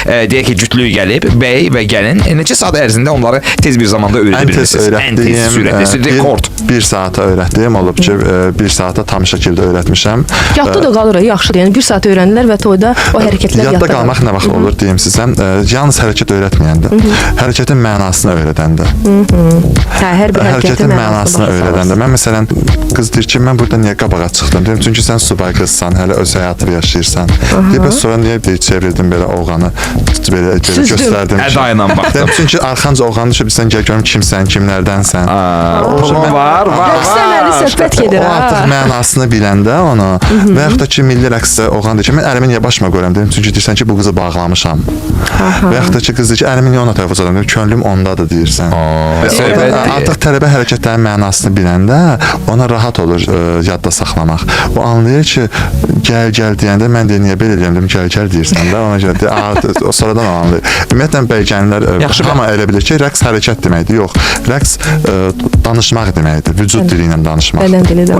deyək ki, cütlük gəlib, bəy və gəlin neçə saat ərzində onları tez bir zamanda öyrədə bilirsiniz? Ən tez sürətli, rekord. Bir saata öyrətdiyim olub ki, bir saata tam şəkildə öyrətmişəm. Yadda da qalır, yaxşıdır. Yəni bir saat öyrənirlər və toyda o hərəkətlər yadda qalmaq nə vaxt olur deyim sizə. Yalnız hərəkət öyrətməyəndə, hərəkətin mənasını öyrədəndə. Hə, hər bir hərəkətin mənasını öyrədəndə. Mən məsələn qız deyir ki, mən burada niyə qabağa çıxdım? Deyim, çünki sən subay qızsan, hələ öz həyatını yaşayırsan. Deyib, sonra niyə çevirdim belə oğlanı, belə göstərdim ki. Ədayla baxdım. Çünki arxanca oğlanı düşüb, sən gəl görüm kimsən, kimlərdənsən. Var. Rəqsləməli söhbət gedir. O artıq mənasını biləndə onu və yaxud da ki, milli rəqsdə oğlan deyir ki, mən əlimi niyə başıma qoyuram deyim, çünki deyirsən ki, bu qızı bağlamışam. Və yaxud da ki, qız deyir ki, əlimi niyə ona tərəf uzadım deyim, könlüm ondadır deyirsən. Artıq tələbə hərəkətlərin mənasını biləndə ona rahat olur yadda saxlamaq. O anlayır ki, gəl deyəndə mən deyə niyə belə deyəm, gəl deyirsən də ona görə sonradan anlayır. Ümumiyyətlə bəyənlər amma elə bilir ki, rəqs hərəkət deməkdir. Yox, rəqs danışmaq deməkdir, vücud dili ilə danışmaq. Bədən dili də.